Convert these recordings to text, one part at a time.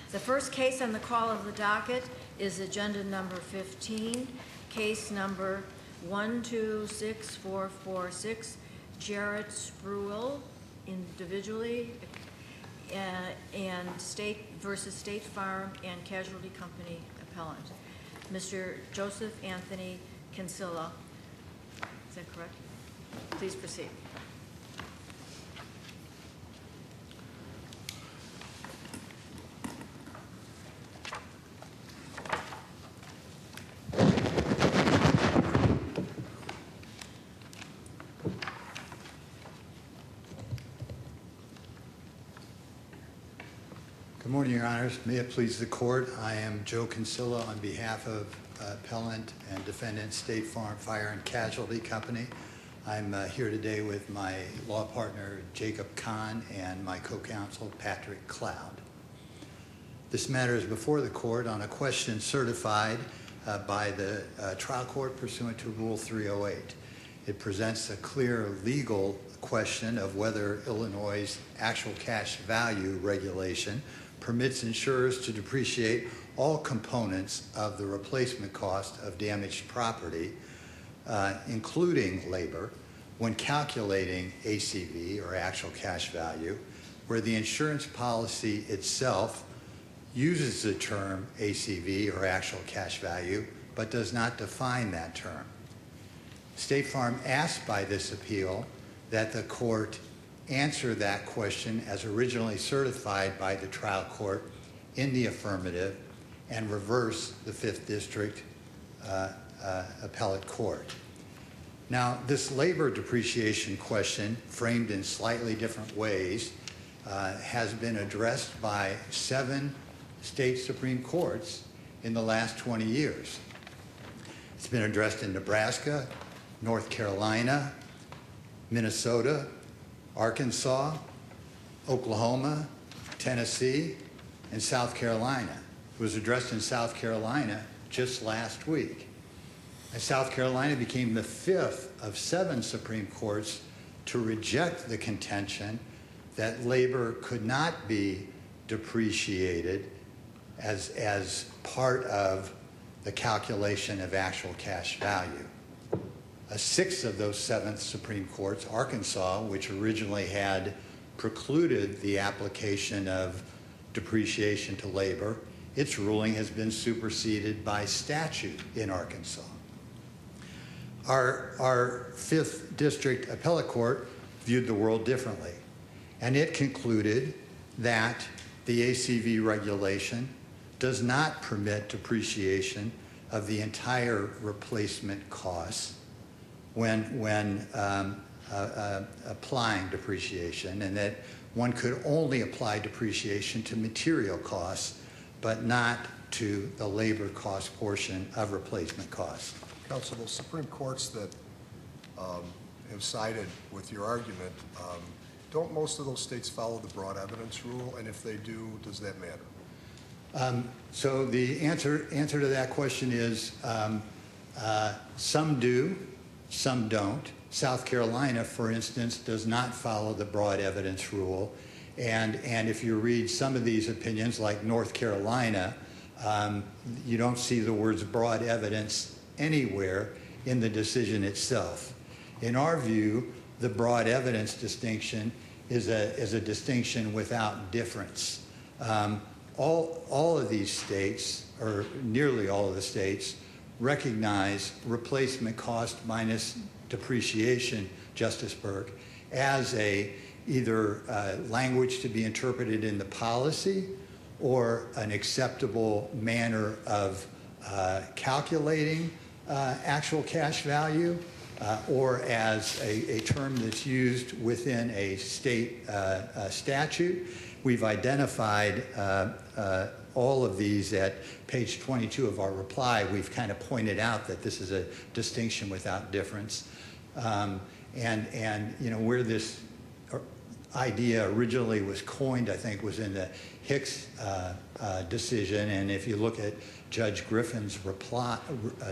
The first case on the call of the docket is agenda number 15, case number 126446, Jarrett Sproull individually and State versus State Farm and Casualty Company appellant. Mr. Joseph Anthony Kinsella. Is that correct? Please proceed. Good morning, Your Honors. May it please the Court, I am Joe Kinsella on behalf of Appellant and Defendant State Farm Fire and Casualty Company. I'm here today with my law partner, Jacob Kahn, and my co-counsel, Patrick Cloud. This matter is before the Court on a question certified by the trial court pursuant to Rule 308. It presents a clear legal question of whether Illinois' actual cash value regulation permits insurers to depreciate all components of the replacement cost of damaged property, including labor, when calculating ACV, or actual cash value, where the insurance policy itself uses the term ACV, or actual cash value, but does not define that term. State Farm asked by this appeal that the court answer that question as originally certified by the trial court in the affirmative and reverse the 5th District Appellate Court. Now, this labor depreciation question, framed in slightly different ways, has been addressed by 7 state Supreme Courts in the last 20 years. It's been addressed in Nebraska, North Carolina, Minnesota, Arkansas, Oklahoma, Tennessee, and South Carolina. It was addressed in South Carolina just last week. And South Carolina became the 5th of 7 Supreme Courts to reject the contention that labor could not be depreciated as part of the calculation of actual cash value. A 6th of those 7th Supreme Courts, Arkansas, which originally had precluded the application of depreciation to labor, its ruling has been superseded by statute in Arkansas. Our 5th District Appellate Court viewed the world differently, and it concluded that the ACV regulation does not permit depreciation of the entire replacement costs when applying depreciation, and that one could only apply depreciation to material costs, but not to the labor cost portion of replacement costs. Counsel, the Supreme Courts that have sided with your argument, don't most of those states follow the broad evidence rule? And if they do, does that matter? So the answer to that question is some do, some don't. South Carolina, for instance, does not follow the broad evidence rule. And if you read some of these opinions, like North Carolina, you don't see the words broad evidence anywhere in the decision itself. In our view, the broad evidence distinction is a distinction without difference. All of these states, or nearly all of the states, recognize replacement cost minus depreciation, Justice Burke, as either language to be interpreted in the policy or an acceptable manner of calculating actual cash value, or as a term that's used within a state statute. We've identified all of these at page 22 of our reply. We've kind of pointed out that this is a distinction without difference. And you know, where this idea originally was coined, I think, was in the Hicks decision. And if you look at Judge Griffin's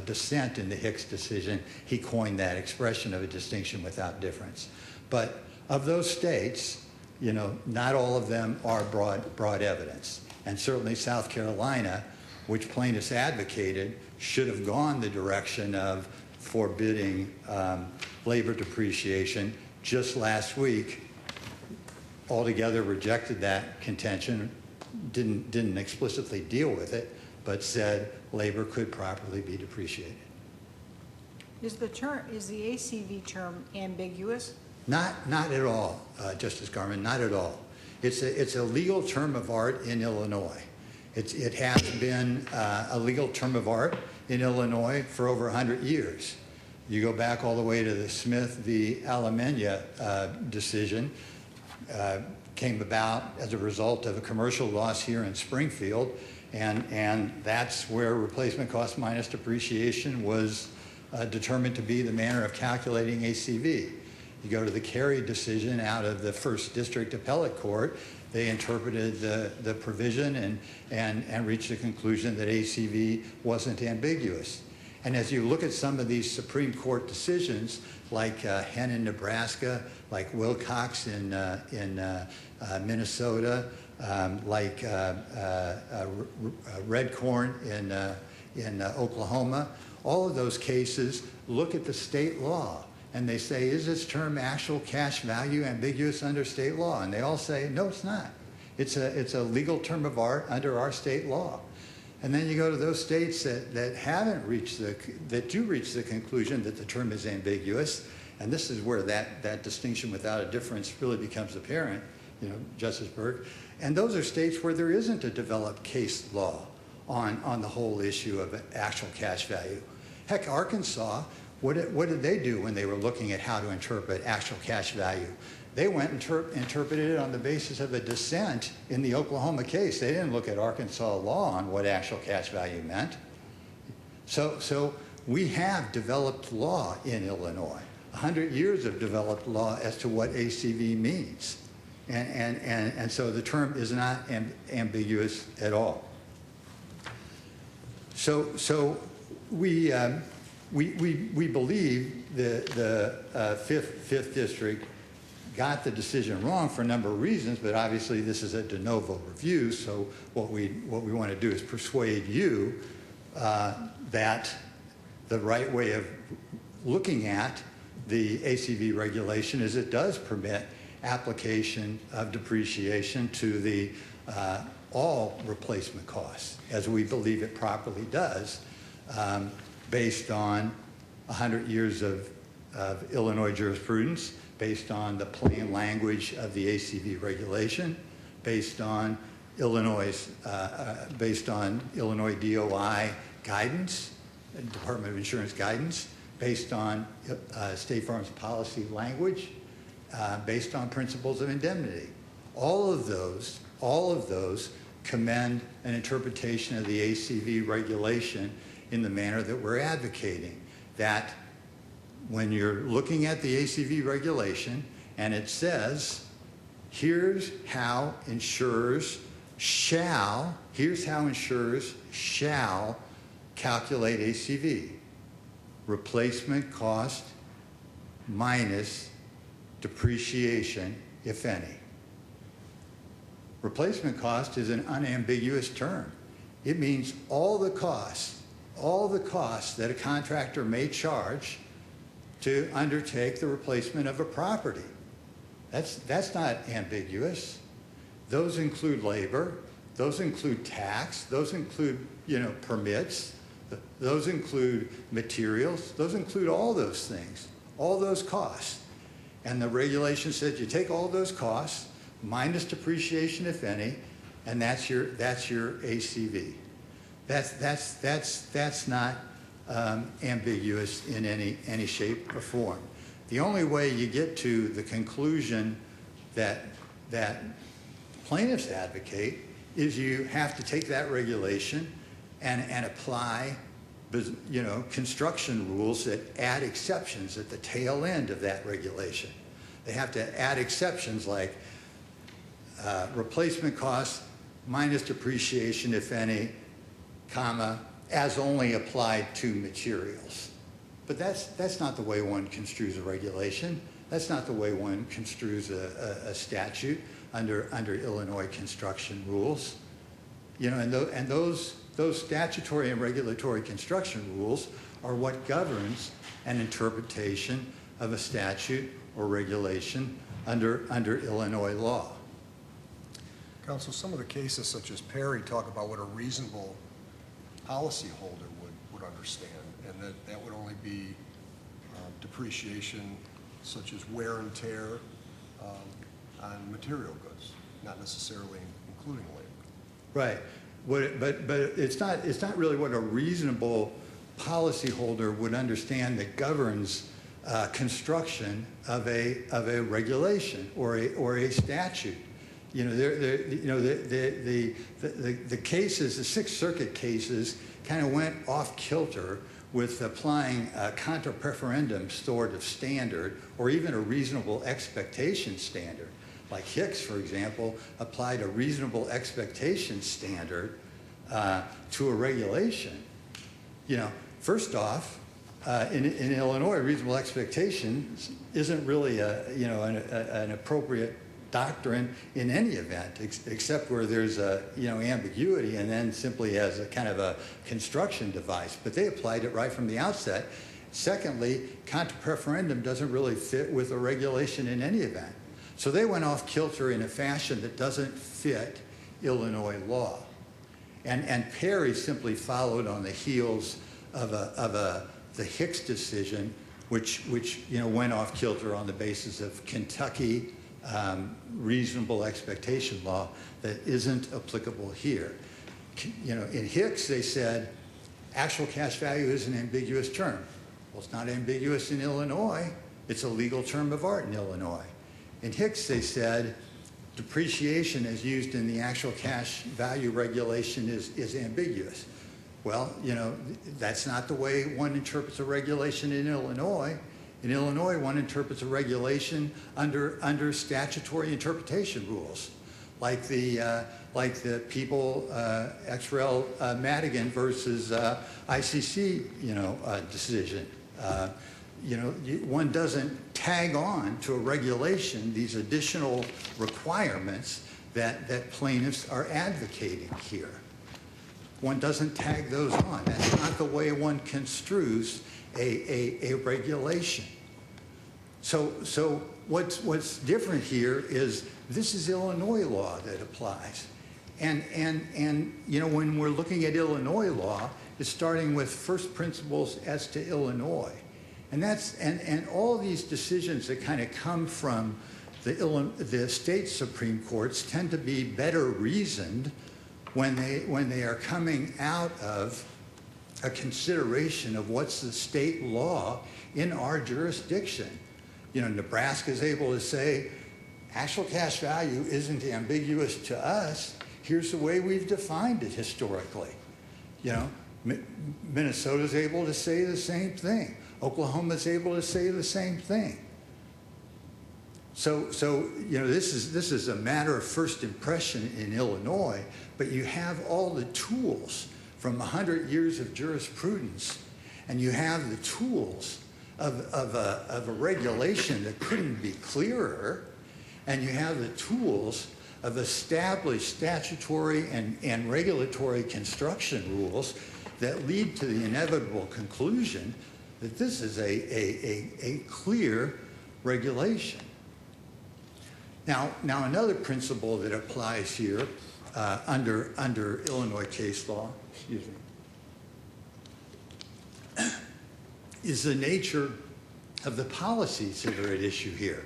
dissent in the Hicks decision, he coined that expression of a distinction without difference. But of those states, you know, not all of them are broad evidence. And certainly South Carolina, which plaintiffs advocated, should have gone the direction of forbidding labor depreciation. Just last week, altogether rejected that contention, didn't explicitly deal with it, but said labor could properly be depreciated. Is the ACV term ambiguous? Not at all, Justice Garment, not at all. It's a legal term of art in Illinois. It has been a legal term of art in Illinois for over 100 years. You go back all the way to the Smith v. Alameda decision, came about as a result of a commercial loss here in Springfield, and that's where replacement cost minus depreciation was determined to be the manner of calculating ACV. You go to the Carey decision out of the First District Appellate Court, they interpreted the provision and reached the conclusion that ACV wasn't ambiguous. And as you look at some of these Supreme Court decisions, like Henn in Nebraska, like Wilcox in Minnesota, like Redcorn in Oklahoma, all of those cases look at the state law and they say, is this term actual cash value ambiguous under state law? And they all say, no, it's not. It's a legal term of art under our state law. And then you go to those states that do reach the conclusion that the term is ambiguous, and this is where that distinction without a difference really becomes apparent, Justice Burke. And those are states where there isn't a developed case law on the whole issue of actual cash value. Heck, Arkansas, what did they do when they were looking at how to interpret actual cash value? They went and interpreted it on the basis of a dissent in the Oklahoma case. They didn't look at Arkansas law on what actual cash value meant. So we have developed law in Illinois, 100 years of developed law as to what ACV means. And so the term is not ambiguous at all. So we believe the Fifth District got the decision wrong for a number of reasons, but obviously this is a de novo review, so what we want to do is persuade you that the right way of looking at the ACV regulation is it does permit application of depreciation to the all replacement costs, as we believe it properly does, based on 100 years of Illinois jurisprudence, based on the plain language of the ACV regulation, based on Illinois DOI guidance, Department of Insurance guidance, based on State Farm's policy language, based on principles of indemnity. All of those commend an interpretation of the ACV regulation in the manner that we're advocating, that when you're looking at the ACV regulation and it says, here's how insurers shall calculate ACV, replacement cost minus depreciation, if any. Replacement cost is an unambiguous term. It means all the costs that a contractor may charge to undertake the replacement of a property. That's not ambiguous. Those include labor, those include tax, those include permits, those include materials, those include all those things, all those costs. And the regulation says you take all those costs minus depreciation, if any, and that's your ACV. That's not ambiguous in any shape or form. The only way you get to the conclusion that plaintiffs advocate is you have to take that regulation and apply construction rules that add exceptions at the tail end of that regulation. They have to add exceptions like replacement costs minus depreciation, if any, comma, as only applied to materials. But that's not the way one construes a regulation. That's not the way one construes a statute under Illinois construction rules. You know, and those statutory and regulatory construction rules are what governs an interpretation of a statute or regulation under Illinois law. Counsel, some of the cases such as Perry talk about what a reasonable policyholder would understand, and that would only be depreciation such as wear and tear on material goods, not necessarily including labor. Right. But it's not really what a reasonable policyholder would understand that governs construction of a regulation or a statute. You know, the cases, the Sixth Circuit cases, kind of went off kilter with applying a contra preferendum sort of standard or even a reasonable expectation standard. Like Hicks, for example, applied a reasonable expectation standard to a regulation. You know, first off, in Illinois, reasonable expectation isn't really an appropriate doctrine in any event, except where there's ambiguity and then simply as a kind of a construction device. But they applied it right from the outset. Secondly, contra preferendum doesn't really fit with a regulation in any event. So they went off kilter in a fashion that doesn't fit Illinois law. And Perry simply followed on the heels of the Hicks decision, which went off kilter on the basis of Kentucky reasonable expectation law that isn't applicable here. You know, in Hicks they said actual cash value is an ambiguous term. Well, it's not ambiguous in Illinois. It's a legal term of art in Illinois. In Hicks they said depreciation as used in the actual cash value regulation is ambiguous. Well, you know, that's not the way one interprets a regulation in Illinois. In Illinois, one interprets a regulation under statutory interpretation rules, like the People ex rel Madigan versus ICC decision. One doesn't tag on to a regulation these additional requirements that plaintiffs are advocating here. One doesn't tag those on. That's not the way one construes a regulation. So what's different here is this is Illinois law that applies. And when we're looking at Illinois law, it's starting with first principles as to Illinois. And all these decisions that kind of come from the state Supreme Courts tend to be better reasoned when they are coming out of a consideration of what's the state law in our jurisdiction. You know, Nebraska is able to say, actual cash value isn't ambiguous to us. Here's the way we've defined it historically. You know, Minnesota's able to say the same thing. Oklahoma's able to say the same thing. So this is a matter of first impression in Illinois, but you have all the tools from 100 years of jurisprudence, and you have the tools of a regulation that couldn't be clearer, and you have the tools of established statutory and regulatory construction rules that lead to the inevitable conclusion that this is a clear regulation. Now another principle that applies here under Illinois case law, is the nature of the policies that are at issue here.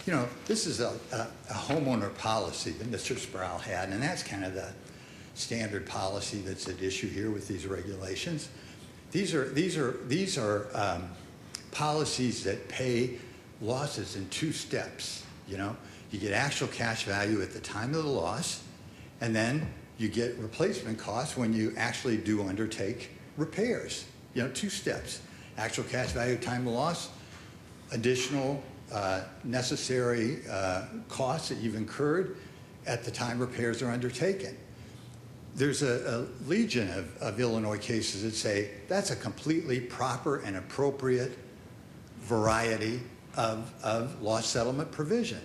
You know, this is a homeowner policy that Mr. Sproull had, and that's kind of the standard policy that's at issue here with these regulations. These are policies that pay losses in two steps. You know, you get actual cash value at the time of the loss, and then you get replacement costs when you actually do undertake repairs. You know, two steps. Actual cash value at time of loss, additional necessary costs that you've incurred at the time repairs are undertaken. There's a legion of Illinois cases that say that's a completely proper and appropriate variety of loss settlement provision.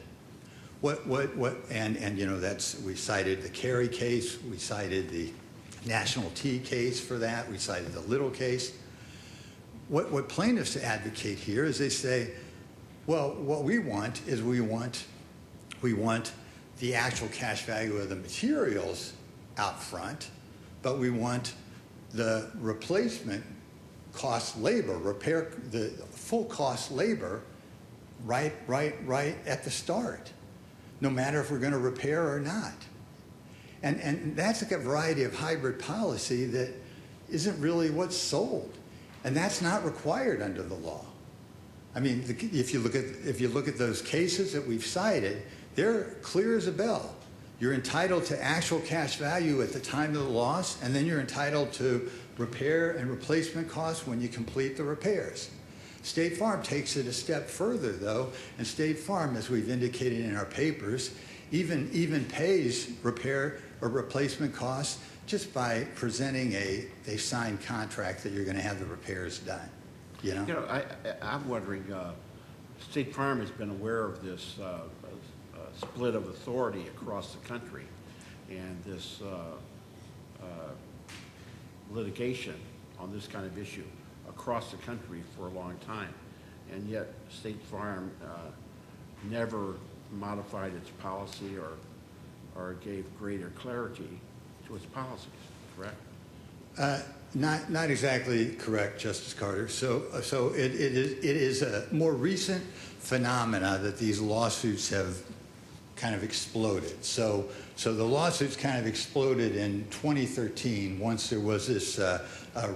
And you know, we cited the Kerry case, we cited the National Tea case for that, we cited the Little case. What plaintiffs advocate here is they say, well, what we want is we want the actual cash value of the materials out front, but we want the replacement cost labor, the full cost labor right at the start, no matter if we're going to repair or not. And that's like a variety of hybrid policy that isn't really what's sold. And that's not required under the law. I mean, if you look at those cases that we've cited, they're clear as a bell. You're entitled to actual cash value at the time of the loss, and then you're entitled to repair and replacement costs when you complete the repairs. State Farm takes it a step further, though, and State Farm, as we've indicated in our papers, even pays repair or replacement costs just by presenting a signed contract that you're going to have the repairs done. You know, I'm wondering, State Farm has been aware of this split of authority across the country, and this litigation on this kind of issue across the country for a long time, and yet State Farm never modified its policy or gave greater clarity to its policies, correct? Not exactly correct, Justice Carter. So it is a more recent phenomena that these lawsuits have kind of exploded. So the lawsuits kind of exploded in 2013 once there was this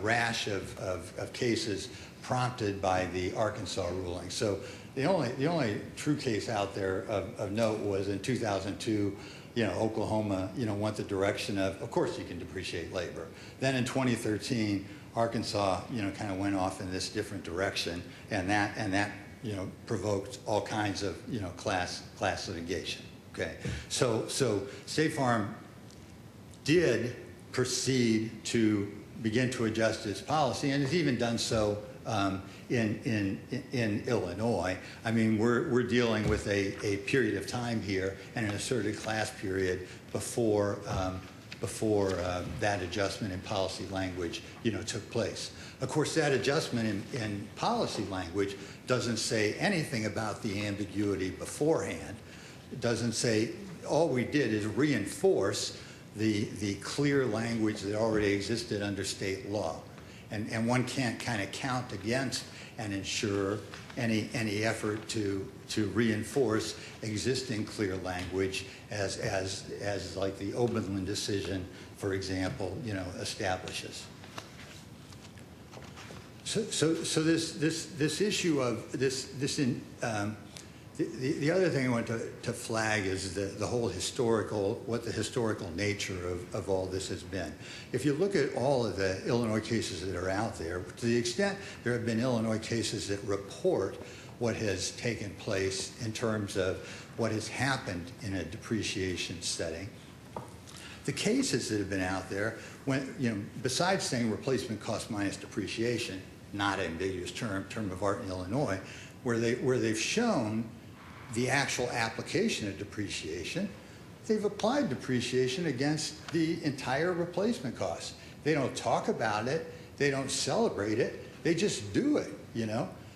rash of cases prompted by the Arkansas ruling. So the only true case out there of note was in 2002. You know, Oklahoma, went the direction of course you can depreciate labor. Then in 2013, Arkansas, kind of went off in this different direction, and that provoked all kinds of, class litigation. Okay, so State Farm did proceed to begin to adjust its policy, and has even done so in Illinois. I mean, we're dealing with a period of time here and an asserted class period before that adjustment in policy language took place. Of course, that adjustment in policy language doesn't say anything about the ambiguity beforehand. It doesn't say. All we did is reinforce the clear language that already existed under state law. And one can't kind of count against and ensure any effort to reinforce existing clear language as like the Oberlin decision, for example, establishes. So this issue of the other thing I want to flag is the whole what the historical nature of all this has been. If you look at all of the Illinois cases that are out there, to the extent there have been Illinois cases that report what has taken place in terms of what has happened in a depreciation setting, the cases that have been out there, when besides saying replacement cost minus depreciation, not an ambiguous term of art in Illinois, where they've shown the actual application of depreciation, they've applied depreciation against the entire replacement cost. They don't talk about it, they don't celebrate it, they just do it,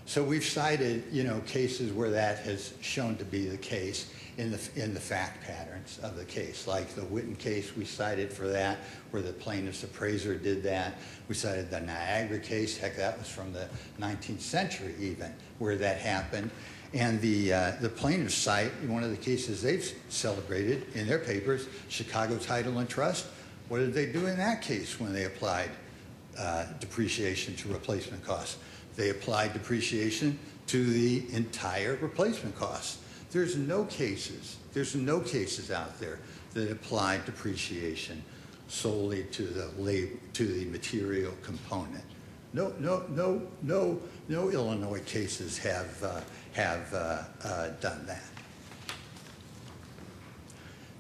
So we've cited, cases where that has shown to be the case in the fact patterns of the case, like the Witten case we cited for that, where the plaintiff's appraiser did that. We cited the Niagara case, heck, that was from the 19th century even, where that happened. And the plaintiffs cite, in one of the cases they've celebrated in their papers, Chicago Title and Trust. What did they do in that case when they applied depreciation to replacement costs? They applied depreciation to the entire replacement cost. There's no cases out there that apply depreciation solely to the material component. No Illinois cases have done that.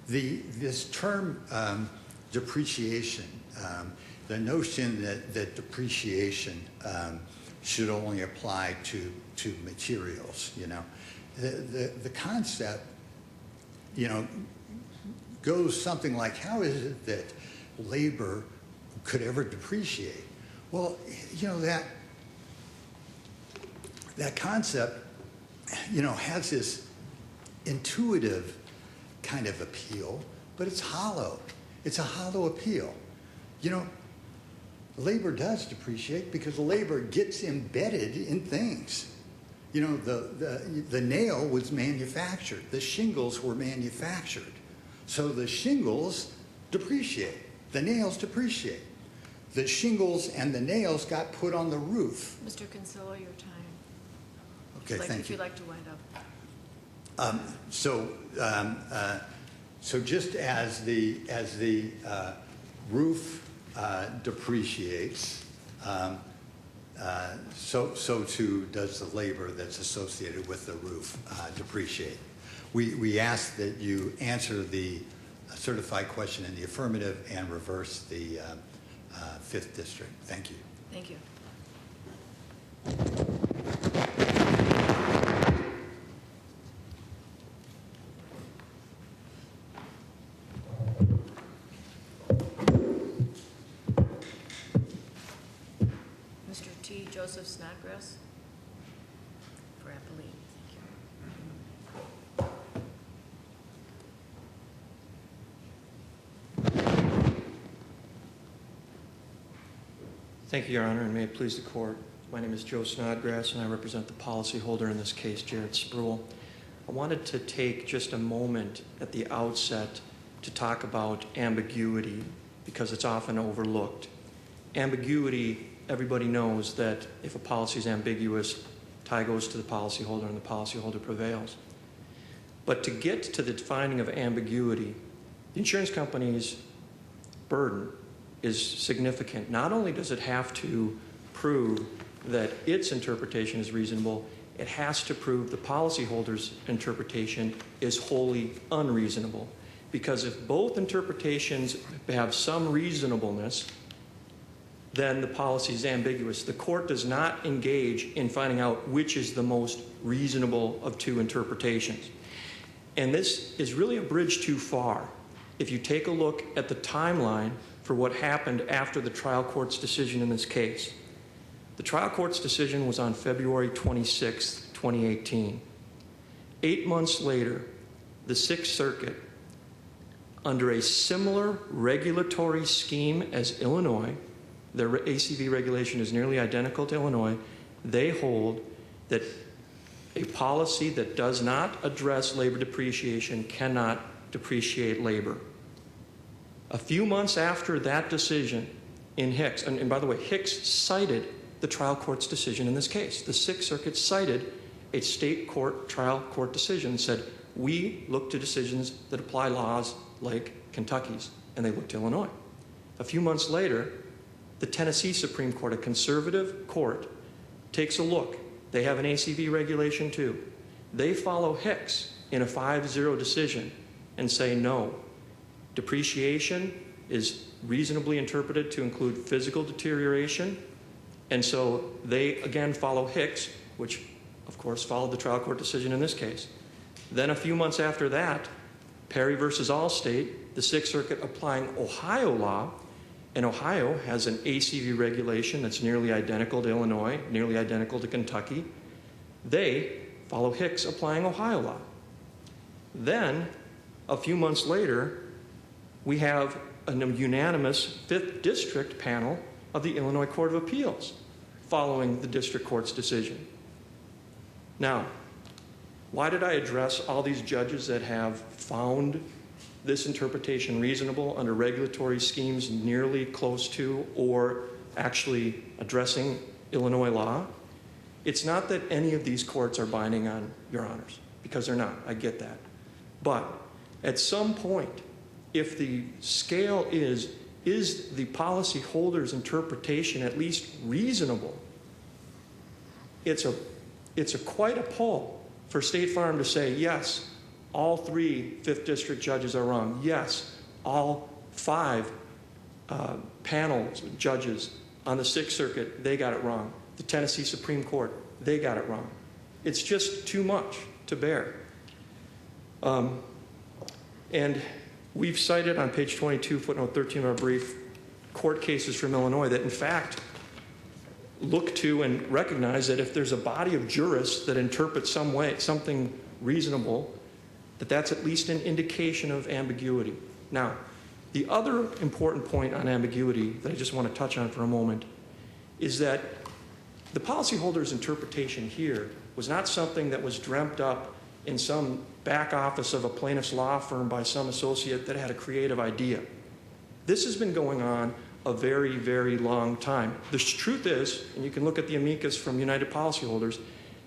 This term depreciation, the notion that depreciation should only apply to materials, the concept goes something like, how is it that labor could ever depreciate? Well, that concept, has this intuitive kind of appeal, but it's hollow. It's a hollow appeal. Labor does depreciate because labor gets embedded in things. The nail was manufactured. The shingles were manufactured. So the shingles depreciate. The nails depreciate. The shingles and the nails got put on the roof. Mr. Kinsella, your time. Okay, thank If you. you'd like to wind up. So just as the roof depreciates, so too does the labor that's associated with the roof depreciate. We ask that you answer the certified question in the affirmative and reverse the 5th District. Thank you. Thank you. Mr. T. Joseph Snodgrass for appellee. Thank you. Thank you, Your Honor, and may it please the Court. My name is Joe Snodgrass, and I represent the policyholder in this case, Jared Sproull. I wanted to take just a moment at the outset to talk about ambiguity because it's often overlooked. Ambiguity, everybody knows that if a policy is ambiguous, tie goes to the policyholder and the policyholder prevails. But to get to the defining of ambiguity, the insurance company's burden is significant. Not only does it have to prove that its interpretation is reasonable, it has to prove the policyholder's interpretation is wholly unreasonable. Because if both interpretations have some reasonableness, then the policy is ambiguous. The court does not engage in finding out which is the most reasonable of two interpretations. And this is really a bridge too far. If you take a look at the timeline for what happened after the trial court's decision in this case. The trial court's decision was on February 26, 2018. 8 months later, the Sixth Circuit, under a similar regulatory scheme as Illinois, their ACV regulation is nearly identical to Illinois, they hold that a policy that does not address labor depreciation cannot depreciate labor. A few months after that decision in Hicks, and by the way, Hicks cited the trial court's decision in this case. The Sixth Circuit cited a state court trial court decision and said, we look to decisions that apply laws like Kentucky's, and they look to Illinois. A few months later, the Tennessee Supreme Court, a conservative court, takes a look. They have an ACV regulation too. They follow Hicks in a 5-0 decision and say no. Depreciation is reasonably interpreted to include physical deterioration, and so they again follow Hicks, which of course followed the trial court decision in this case. Then a few months after that, Perry versus Allstate, the Sixth Circuit applying Ohio law, and Ohio has an ACV regulation that's nearly identical to Illinois, nearly identical to Kentucky. They follow Hicks applying Ohio law. Then, a few months later, we have a unanimous 5th District panel of the Illinois Court of Appeals following the district court's decision. Now, why did I address all these judges that have found this interpretation reasonable under regulatory schemes nearly close to or actually addressing Illinois law? It's not that any of these courts are binding on Your Honors, because they're not. I get that. But at some point, if the scale is the policyholder's interpretation at least reasonable, it's quite a pull for State Farm to say, yes, all 3 5th District judges are wrong. Yes, all 5 panels, judges on the 6th Circuit, they got it wrong. The Tennessee Supreme Court, they got it wrong. It's just too much to bear. And we've cited on page 22, footnote 13 of our brief, court cases from Illinois that in fact look to and recognize that if there's a body of jurists that interpret something reasonable, that's at least an indication of ambiguity. Now, the other important point on ambiguity that I just want to touch on for a moment is that the policyholder's interpretation here was not something that was dreamt up in some back office of a plaintiff's law firm by some associate that had a creative idea. This has been going on a very, very long time. The truth is, and you can look at the amicus from United Policyholders,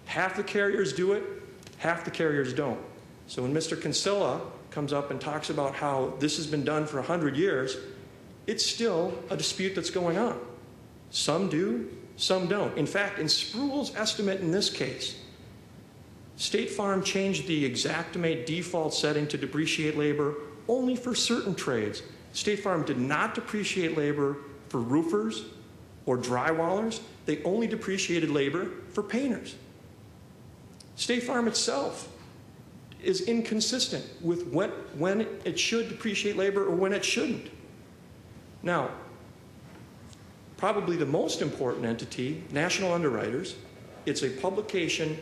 half the carriers do it, half the carriers don't. So when Mr. Kinsella comes up and talks about how this has been done for 100 years, it's still a dispute that's going on. Some do, some don't. In fact, in Sproull's estimate in this case, State Farm changed the exactimate default setting to depreciate labor only for certain trades. State Farm did not depreciate labor for roofers or drywallers. They only depreciated labor for painters. State Farm itself is inconsistent with when it should depreciate labor or when it shouldn't. Now, probably the most important entity, National Underwriters, it's a publication.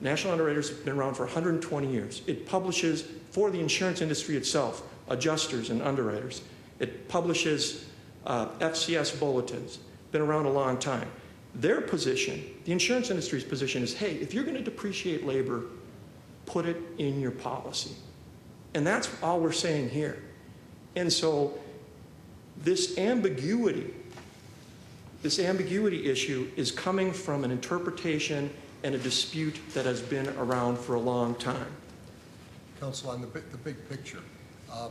National Underwriters has been around for 120 years. It publishes for the insurance industry itself, adjusters and underwriters. It publishes FCS bulletins, been around a long time. Their position, the insurance industry's position is, hey, if you're going to depreciate labor, put it in your policy. And that's all we're saying here. And so this ambiguity issue is coming from an interpretation and a dispute that has been around for a long time. Counsel, on the big picture, a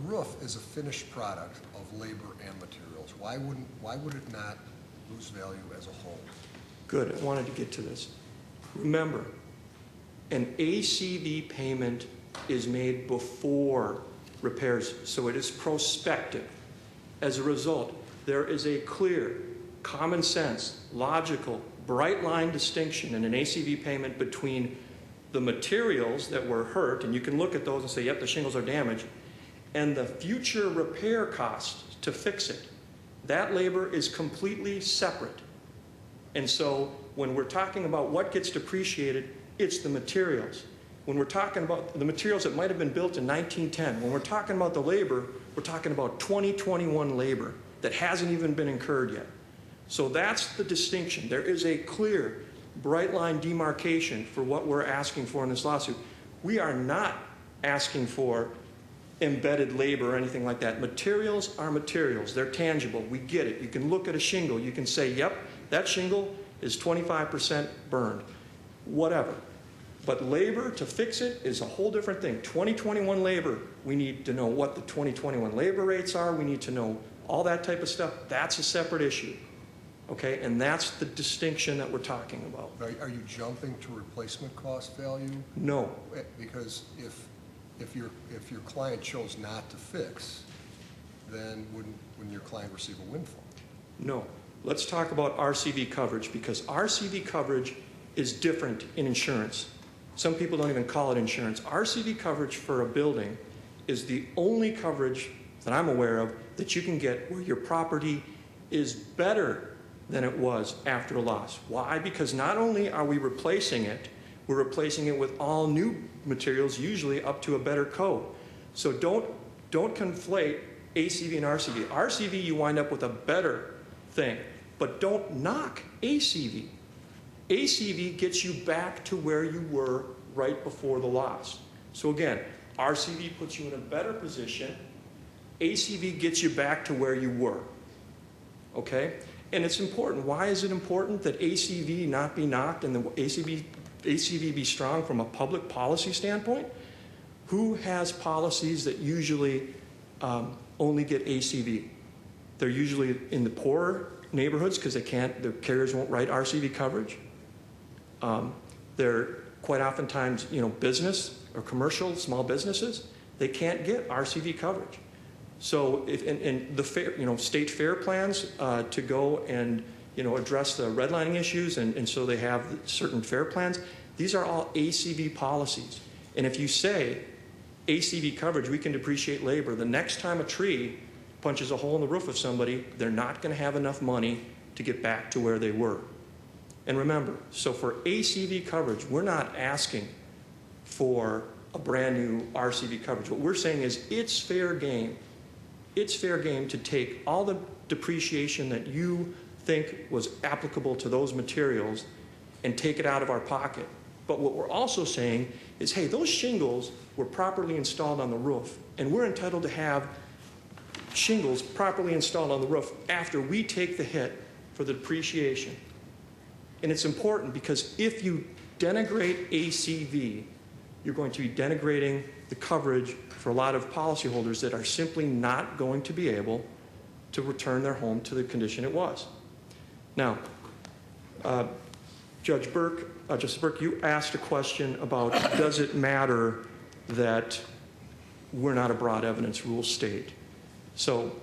roof is a finished product of labor and materials. Why would it not lose value as a whole? Good, I wanted to get to this. Remember, an ACV payment is made before repairs, so it is prospective. As a result, there is a clear, common sense, logical, bright line distinction in an ACV payment between the materials that were hurt, and you can look at those and say, yep, the shingles are damaged, and the future repair costs to fix it. That labor is completely separate. And so when we're talking about what gets depreciated, it's the materials. When we're talking about the materials that might have been built in 1910, when we're talking about the labor, we're talking about 2021 labor that hasn't even been incurred yet. So that's the distinction. There is a clear, bright line demarcation for what we're asking for in this lawsuit. We are not asking for embedded labor or anything like that. Materials are materials. They're tangible. We get it. You can look at a shingle. You can say, yep, that shingle is 25% burned. Whatever. But labor to fix it is a whole different thing. 2021 labor, we need to know what the 2021 labor rates are. We need to know all that type of stuff. That's a separate issue. Okay, and that's the distinction that we're talking about. Are you jumping to replacement cost value? No. Because if your client chose not to fix, then wouldn't your client receive a windfall? No. Let's talk about RCV coverage, because RCV coverage is different in insurance. Some people don't even call it insurance. RCV coverage for a building is the only coverage that I'm aware of that you can get where your property is better than it was after a loss. Why? Because not only are we replacing it, we're replacing it with all new materials, usually up to a better code. So don't conflate ACV and RCV. RCV, you wind up with a better thing, but don't knock ACV. ACV gets you back to where you were right before the loss. So again, RCV puts you in a better position. ACV gets you back to where you were. Okay? And it's important. Why is it important that ACV not be knocked and the ACV be strong from a public policy standpoint? Who has policies that usually only get ACV? They're usually in the poorer neighborhoods because their carriers won't write RCV coverage. They're quite oftentimes, business or commercial, small businesses, they can't get RCV coverage. So in the fair, state fair plans to go and address the redlining issues, and so they have certain fair plans. These are all ACV policies. And if you say ACV coverage, we can depreciate labor. The next time a tree punches a hole in the roof of somebody, they're not going to have enough money to get back to where they were. And remember, so for ACV coverage, we're not asking for a brand new RCV coverage. What we're saying is it's fair game. It's fair game to take all the depreciation that you think was applicable to those materials and take it out of our pocket. But what we're also saying is, hey, those shingles were properly installed on the roof, and we're entitled to have shingles properly installed on the roof after we take the hit for the depreciation. And it's important because if you denigrate ACV, you're going to be denigrating the coverage for a lot of policyholders that are simply not going to be able to return their home to the condition it was. Now, Justice Burke, you asked a question about does it matter that we're not a broad evidence rule state? So,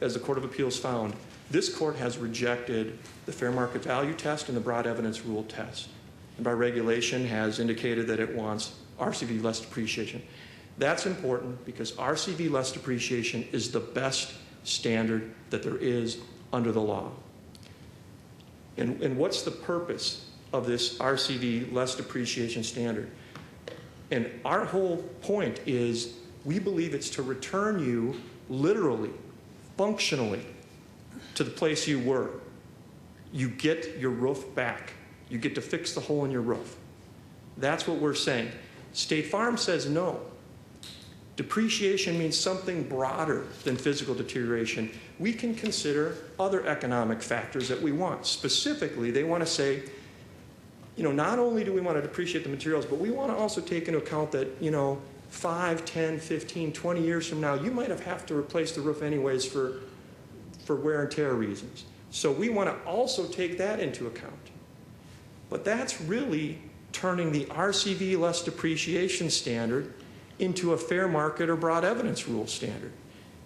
as the Court of Appeals found, this court has rejected the fair market value test and the broad evidence rule test, and by regulation has indicated that it wants RCV less depreciation. That's important because RCV less depreciation is the best standard that there is under the law. And what's the purpose of this RCV less depreciation standard? And our whole point is we believe it's to return you literally, functionally, to the place you were. You get your roof back. You get to fix the hole in your roof. That's what we're saying. State Farm says no. Depreciation means something broader than physical deterioration. We can consider other economic factors that we want. Specifically, they want to say, not only do we want to depreciate the materials, but we want to also take into account that, 5, 10, 15, 20 years from now, you might have to replace the roof anyways for wear and tear reasons. So we want to also take that into account. But that's really turning the RCV less depreciation standard into a fair market or broad evidence rule standard.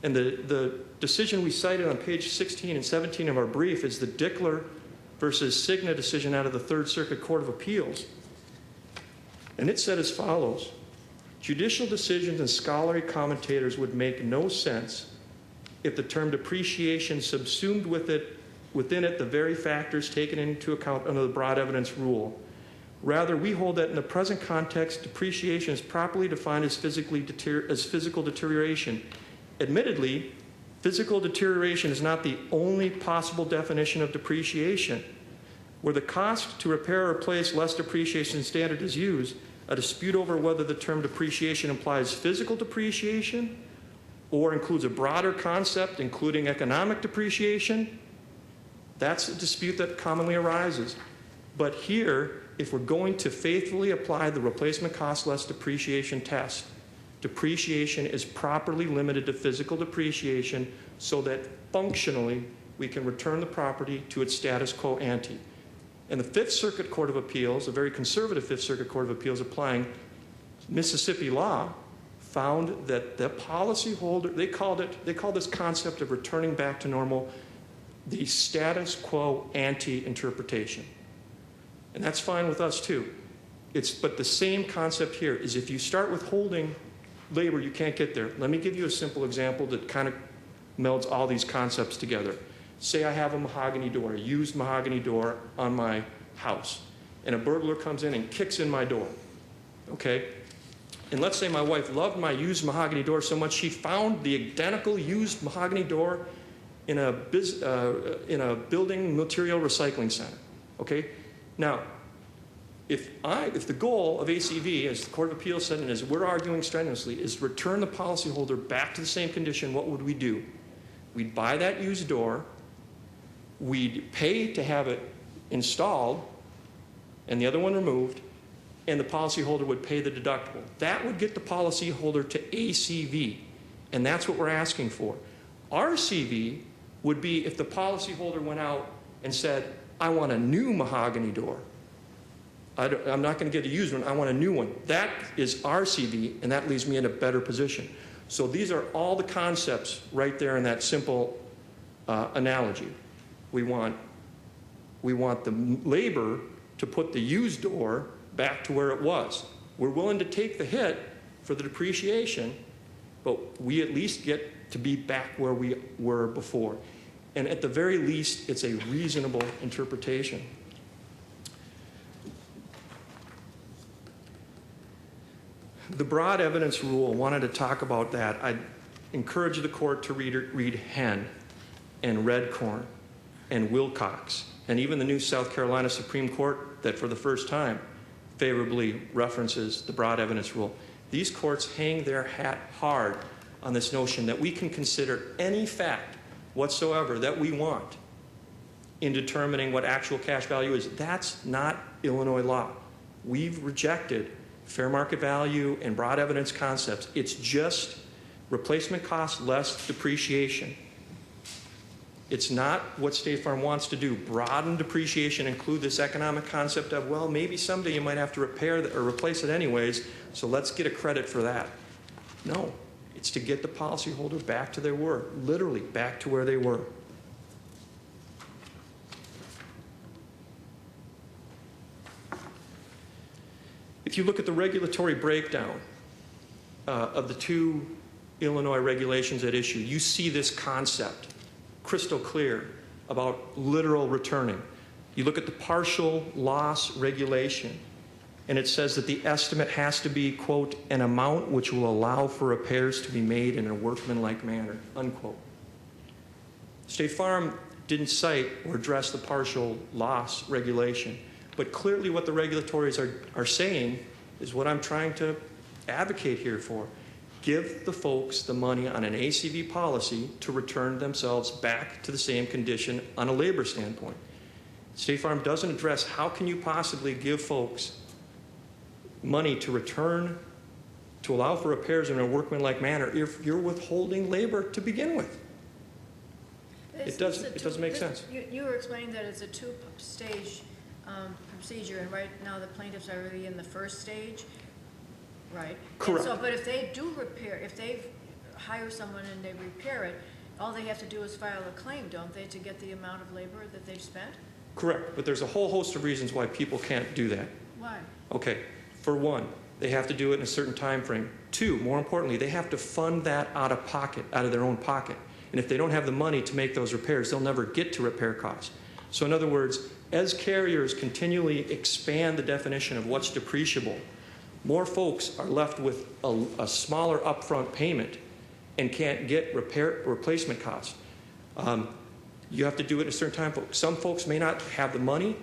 And the decision we cited on page 16 and 17 of our brief is the Dickler versus Cigna decision out of the Third Circuit Court of Appeals. And it said as follows: judicial decisions and scholarly commentators would make no sense if the term depreciation subsumed within it the very factors taken into account under the broad evidence rule. Rather, we hold that in the present context, depreciation is properly defined as physical deterioration. Admittedly, physical deterioration is not the only possible definition of depreciation. Where the cost to repair or replace less depreciation standard is used, a dispute over whether the term depreciation implies physical depreciation or includes a broader concept, including economic depreciation, that's a dispute that commonly arises. But here, if we're going to faithfully apply the replacement cost less depreciation test, depreciation is properly limited to physical depreciation so that functionally we can return the property to its status quo ante. And the Fifth Circuit Court of Appeals, a very conservative Fifth Circuit Court of Appeals applying Mississippi law, found that the policyholder, they called this concept of returning back to normal the status quo ante interpretation. And that's fine with us too. But the same concept here is if you start withholding labor, you can't get there. Let me give you a simple example that kind of melds all these concepts together. Say I have a mahogany door, a used mahogany door on my house, and a burglar comes in and kicks in my door, okay? And let's say my wife loved my used mahogany door so much she found the identical used mahogany door in a building material recycling center, okay? Now, if the goal of ACV, as the Court of Appeals said, and as we're arguing strenuously, is return the policyholder back to the same condition, what would we do? We'd buy that used door, we'd pay to have it installed, and the other one removed, and the policyholder would pay the deductible. That would get the policyholder to ACV, and that's what we're asking for. RCV would be if the policyholder went out and said, I want a new mahogany door. I'm not going to get a used one, I want a new one. That is RCV, and that leaves me in a better position. So these are all the concepts right there in that simple analogy. We want the labor to put the used door back to where it was. We're willing to take the hit for the depreciation, but we at least get to be back where we were before. And at the very least, it's a reasonable interpretation. The broad evidence rule, wanted to talk about that. I'd encourage the court to read Henn and Redcorn and Wilcox, and even the new South Carolina Supreme Court that for the first time favorably references the broad evidence rule. These courts hang their hat hard on this notion that we can consider any fact whatsoever that we want in determining what actual cash value is. That's not Illinois law. We've rejected fair market value and broad evidence concepts. It's just replacement cost less depreciation. It's not what State Farm wants to do. Broaden depreciation, include this economic concept of, well, maybe someday you might have to repair or replace it anyways, so let's get a credit for that. No, it's to get the policyholder back to their were, literally back to where they were. If you look at the regulatory breakdown of the two Illinois regulations at issue, you see this concept crystal clear about literal returning. You look at the partial loss regulation, and it says that the estimate has to be, quote, an amount which will allow for repairs to be made in a workmanlike manner, unquote. State Farm didn't cite or address the partial loss regulation, but clearly what the regulatories are saying is what I'm trying to advocate here for. Give the folks the money on an ACV policy to return themselves back to the same condition on a labor standpoint. State Farm doesn't address how can you possibly give folks money to return, to allow for repairs in a workmanlike manner if you're withholding labor to begin with. It doesn't make sense. You were explaining that it's a two-stage procedure, and right now the plaintiffs are really in the first stage, right? Correct. And so, but if they do repair, if they hire someone and they repair it, all they have to do is file a claim, don't they, to get the amount of labor that they've spent? Correct, but there's a whole host of reasons why people can't do that. Why? Okay, for one, they have to do it in a certain time frame. Two, more importantly, they have to fund that out of their own pocket. And if they don't have the money to make those repairs, they'll never get to repair costs. So in other words, as carriers continually expand the definition of what's depreciable, more folks are left with a smaller upfront payment and can't get replacement costs. You have to do it at a certain time. Some folks may not have the money.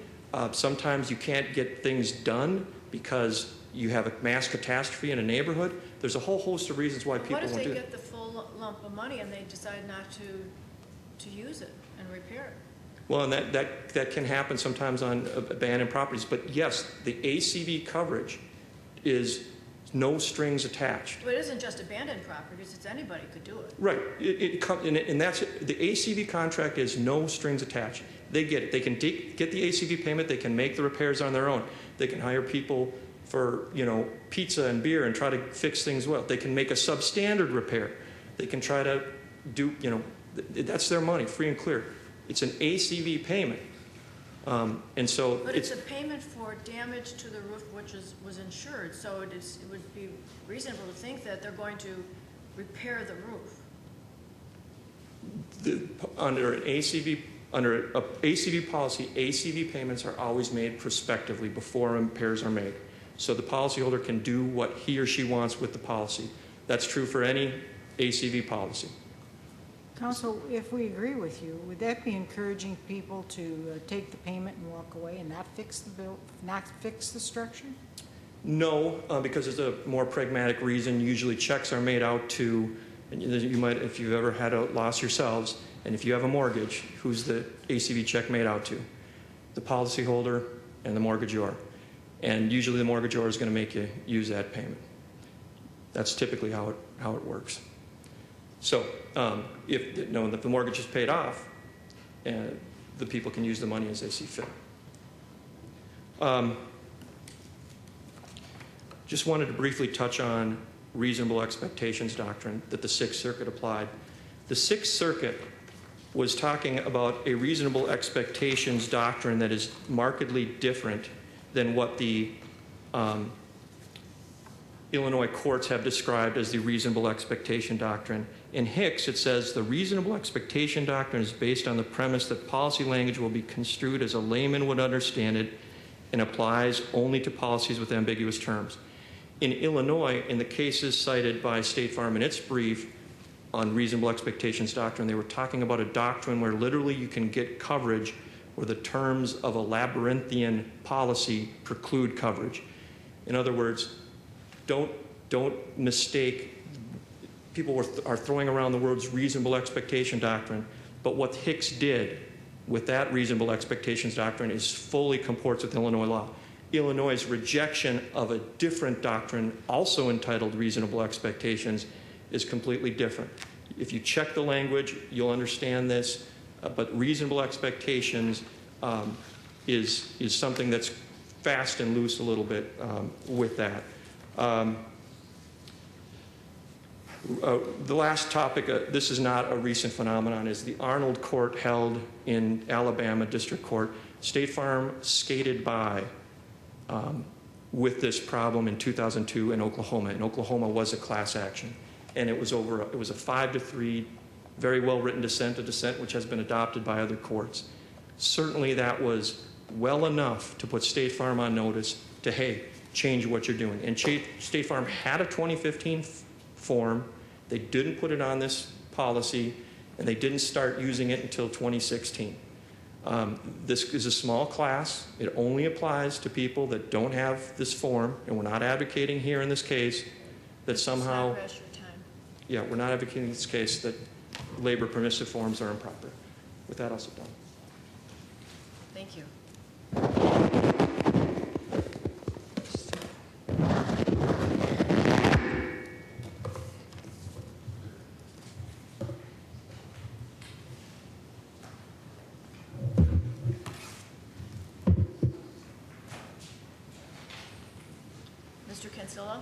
Sometimes you can't get things done because you have a mass catastrophe in a neighborhood. There's a whole host of reasons why people won't do it. What if they get the full lump of money and they decide not to use it and repair it? Well, and that can happen sometimes on abandoned properties. But yes, the ACV coverage is no strings attached. But it isn't just abandoned properties, it's anybody could do it. Right, and that's it. The ACV contract is no strings attached. They get it. They can get the ACV payment. They can make the repairs on their own. They can hire people for, pizza and beer and try to fix things well. They can make a substandard repair. They can try to do, that's their money, free and clear. It's an ACV payment. And so but it's a payment for damage to the roof which was insured, so it would be reasonable to think that they're going to repair the roof. Under an ACV policy, ACV payments are always made prospectively before repairs are made. So the policyholder can do what he or she wants with the policy. That's true for any ACV policy. Counsel, if we agree with you, would that be encouraging people to take the payment and walk away and not fix the bill, not fix the structure? No, because there's a more pragmatic reason. Usually checks are made out to, and you might, if you've ever had a loss yourselves, and if you have a mortgage, who's the ACV check made out to? The policyholder and the mortgagor. And usually the mortgagor is going to make you use that payment. That's typically how it works. So if the mortgage is paid off, the people can use the money as they see fit. Just wanted to briefly touch on reasonable expectations doctrine that the Sixth Circuit applied. The Sixth Circuit was talking about a reasonable expectations doctrine that is markedly different than what the Illinois courts have described as the reasonable expectation doctrine. In Hicks, it says the reasonable expectation doctrine is based on the premise that policy language will be construed as a layman would understand it and applies only to policies with ambiguous terms. In Illinois, in the cases cited by State Farm in its brief on reasonable expectations doctrine, they were talking about a doctrine where literally you can get coverage where the terms of a labyrinthian policy preclude coverage. In other words, don't mistake, people are throwing around the words reasonable expectation doctrine, but what Hicks did with that reasonable expectations doctrine is fully comports with Illinois law. Illinois' rejection of a different doctrine, also entitled reasonable expectations, is completely different. If you check the language, you'll understand this, but reasonable expectations is something that's fast and loose a little bit with that. The last topic, this is not a recent phenomenon, is the Arnold Court held in Alabama District Court. State Farm skated by with this problem in 2002 in Oklahoma. And Oklahoma was a class action. And it was a 5-3, very well-written dissent, a dissent which has been adopted by other courts. Certainly that was well enough to put State Farm on notice to, hey, change what you're doing. And State Farm had a 2015 form. They didn't put it on this policy, and they didn't start using it until 2016. This is a small class. It only applies to people that don't have this form, and we're not advocating here in this case that somehow, Snodgrass, your time. yeah, we're not advocating in this case that labor permissive forms are improper. With that, I'll sit down. Thank you. Mr. Cancilla?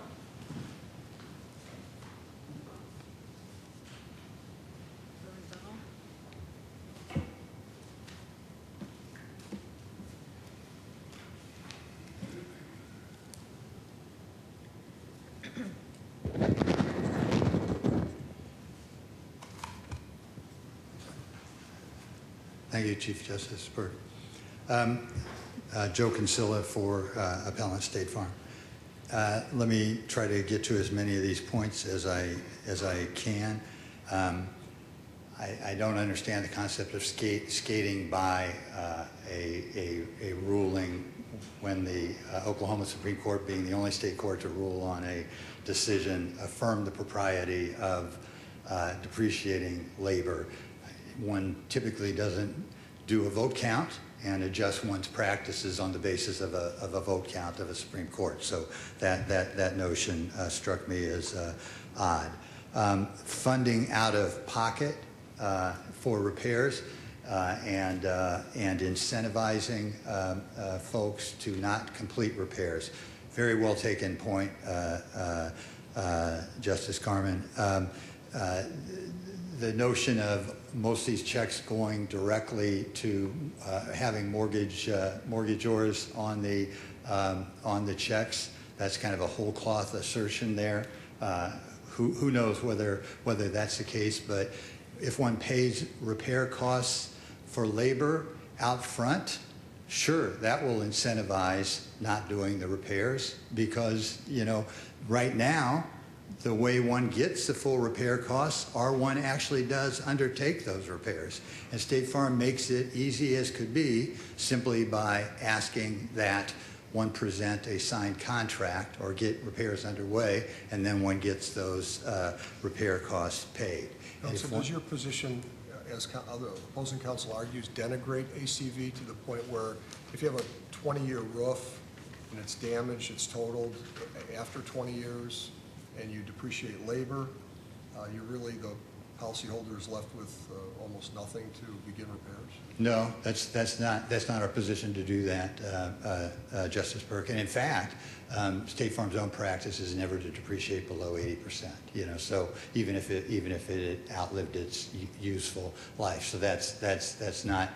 Thank you, Chief Justice Burke. Joe Kinsella for Appellant State Farm. Let me try to get to as many of these points as I can. I don't understand the concept of skating by a ruling when the Oklahoma Supreme Court, being the only state court to rule on a decision, affirmed the propriety of depreciating labor. One typically doesn't do a vote count and adjust one's practices on the basis of a vote count of a Supreme Court. So that notion struck me as odd. Funding out of pocket for repairs and incentivizing folks to not complete repairs. Very well taken point, Justice Carmen. The notion of most of these checks going directly to having mortgagors on the checks, that's kind of a whole cloth assertion there. Who knows whether that's the case, but if one pays repair costs for labor out front, sure, that will incentivize not doing the repairs because, you know, right now, the way one gets the full repair costs are one actually does undertake those repairs. And State Farm makes it easy as could be simply by asking that one present a signed contract or get repairs underway, and then one gets those repair costs paid. Counsel, does your position, as the opposing counsel argues, denigrate ACV to the point where if you have a 20-year roof and it's damaged, it's totaled after 20 years, and you depreciate labor, you're really, the policyholder is left with almost nothing to begin repairs? No, that's not our position to do that, Justice Burke. And in fact, State Farm's own practice is never to depreciate below 80%. You know, so even if it outlived its useful life, so that's not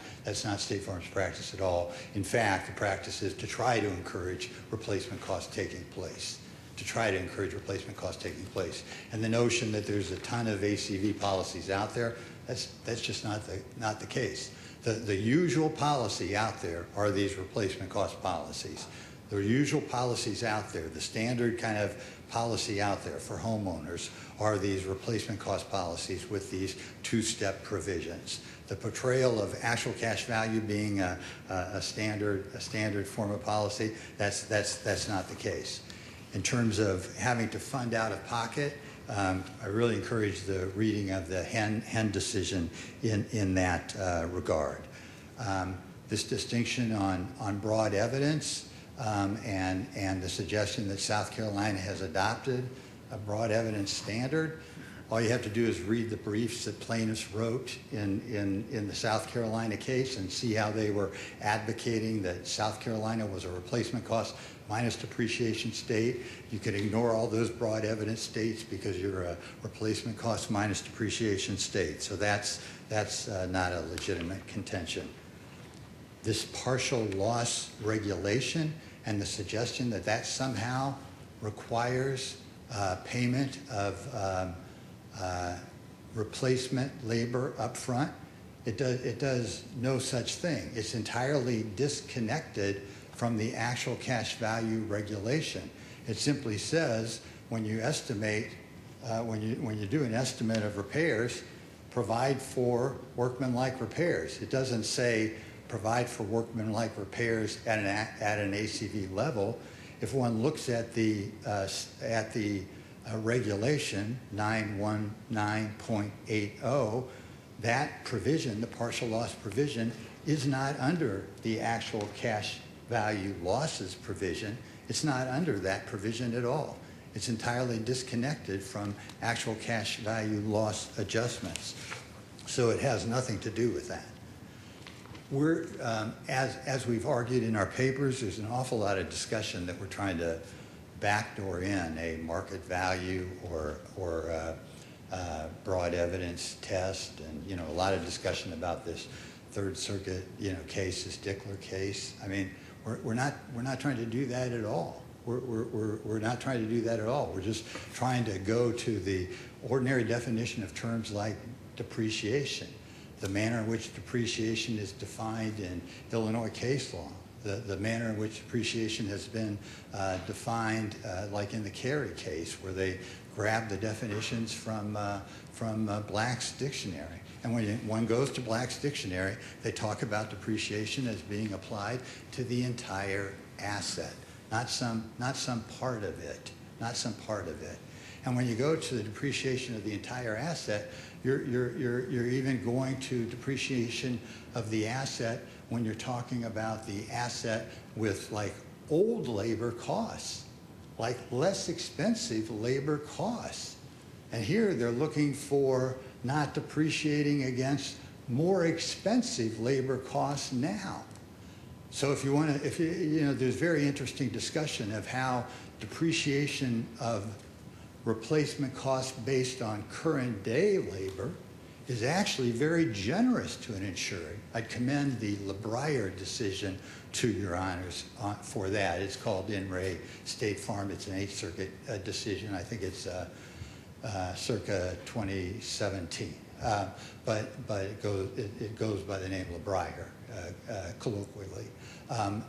State Farm's practice at all. In fact, the practice is to try to encourage replacement costs taking place. to try to encourage replacement costs taking place. And the notion that there's a ton of ACV policies out there, that's just not the case. The usual policy out there are these replacement cost policies. The usual policies out there, the standard kind of policy out there for homeowners are these replacement cost policies with these two-step provisions. The portrayal of actual cash value being a standard form of policy, that's not the case. In terms of having to fund out of pocket, I really encourage the reading of the Henn decision in that regard. This distinction on broad evidence and the suggestion that South Carolina has adopted a broad evidence standard, all you have to do is read the briefs that plaintiffs wrote in the South Carolina case and see how they were advocating that South Carolina was a replacement cost minus depreciation state. You could ignore all those broad evidence states because you're a replacement cost minus depreciation state. So that's not a legitimate contention. This partial loss regulation and the suggestion that that somehow requires payment of replacement labor up front, it does no such thing. It's entirely disconnected from the actual cash value regulation. It simply says when you estimate, when you do an estimate of repairs, provide for workmanlike repairs. It doesn't say provide for workmanlike repairs at an ACV level. If one looks at the regulation 919.80, that provision, the partial loss provision, is not under the actual cash value losses provision. It's not under that provision at all. It's entirely disconnected from actual cash value loss adjustments. So it has nothing to do with that. We're, as we've argued in our papers, there's an awful lot of discussion that we're trying to backdoor in a market value or broad evidence test, and a lot of discussion about this Third Circuit case, this Dickler case. I mean, we're not trying to do that at all. We're not trying to do that at all. We're just trying to go to the ordinary definition of terms like depreciation, the manner in which depreciation is defined in Illinois case law, the manner in which depreciation has been defined, like in the Carey case, where they grab the definitions from Black's dictionary. And when one goes to Black's dictionary, they talk about depreciation as being applied to the entire asset, not some part of it, And when you go to the depreciation of the entire asset, you're even going to depreciation of the asset when you're talking about the asset with like old labor costs, like less expensive labor costs. And here they're looking for not depreciating against more expensive labor costs now. So if you want to, there's very interesting discussion of how depreciation of replacement costs based on current day labor is actually very generous to an insurer. I'd commend the LeBrier decision to your honors for that. It's called In Re State Farm. It's an 8th Circuit decision. I think it's circa 2017. But it goes by the name LeBrier colloquially. And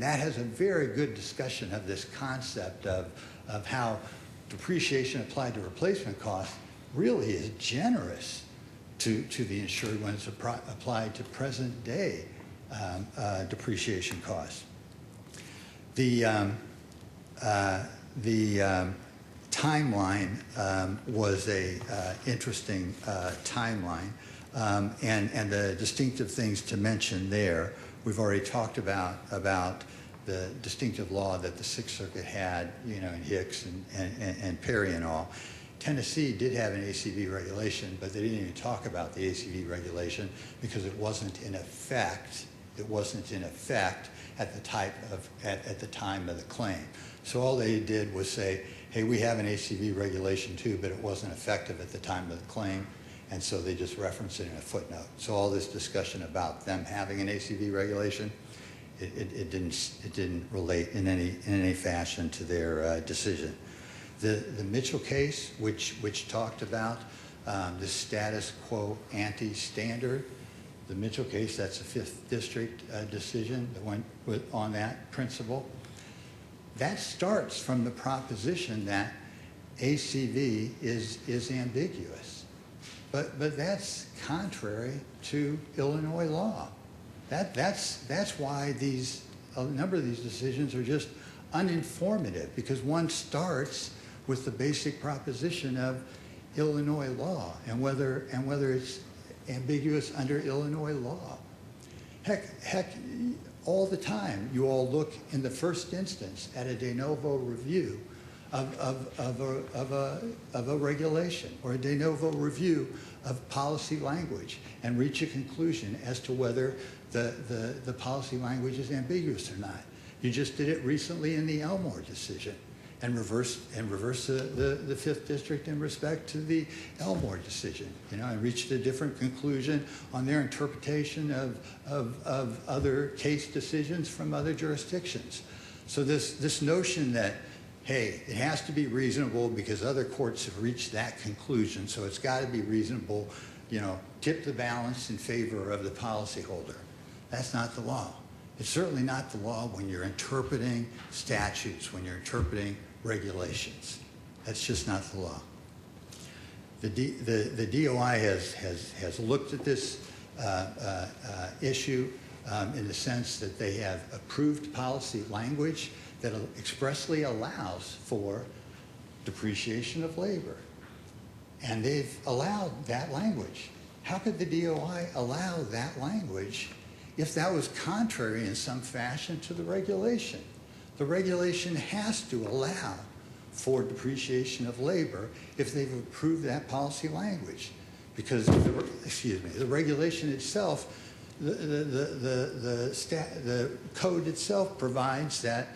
that has a very good discussion of this concept of how depreciation applied to replacement costs really is generous to the insured when it's applied to present day depreciation costs. The timeline was a interesting timeline, and the distinctive things to mention there. We've already talked about the distinctive law that the Sixth Circuit had, in Hicks and Perry and all. Tennessee did have an ACV regulation, but they didn't even talk about the ACV regulation because it wasn't in effect. It wasn't in effect at the time of the claim. So all they did was say, hey, we have an ACV regulation too, but it wasn't effective at the time of the claim, and so they just referenced it in a footnote. So all this discussion about them having an ACV regulation it didn't relate in any fashion to their decision. The Mitchell case, which talked about the status quo ante standard, the Mitchell case, that's a 5th District decision that went on that principle. That starts from the proposition that ACV is ambiguous. But that's contrary to Illinois law. That's why a number of these decisions are just uninformative, because one starts with the basic proposition of Illinois law and whether it's ambiguous under Illinois law. Heck, all the time you all look in the first instance at a de novo review of a regulation or a de novo review of policy language and reach a conclusion as to whether the policy language is ambiguous or not. You just did it recently in the Elmore decision and reverse the 5th District in respect to the Elmore decision, and reached a different conclusion on their interpretation of other case decisions from other jurisdictions. So this notion that, hey, it has to be reasonable because other courts have reached that conclusion, so it's got to be reasonable, tip the balance in favor of the policyholder. That's not the law. It's certainly not the law when you're interpreting statutes, when you're interpreting regulations. That's just not the law. The DOI has looked at this issue in the sense that they have approved policy language that expressly allows for depreciation of labor. And they've allowed that language. How could the DOI allow that language if that was contrary in some fashion to the regulation? The regulation has to allow for depreciation of labor if they've approved that policy language. Because, the regulation itself, the code itself provides that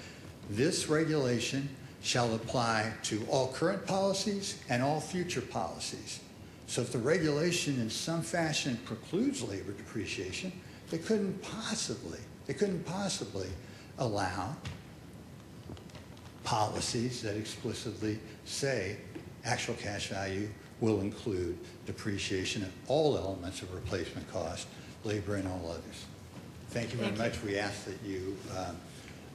this regulation shall apply to all current policies and all future policies. So if the regulation in some fashion precludes labor depreciation, they couldn't possibly allow policies that explicitly say actual cash value will include depreciation of all elements of replacement cost, labor, and all others. Thank you very much. We ask that you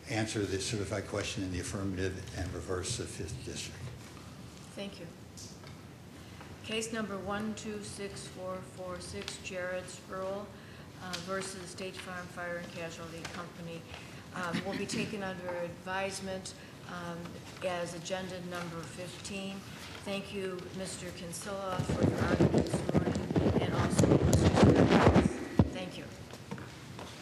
answer the certified question in the affirmative and reverse the 5th District. Thank you. Case number 126446, Jared Sproull versus State Farm Fire and Casualty Company, will be taken under advisement as agenda number 15. Thank you, Mr. Kinsella, for your argument this morning.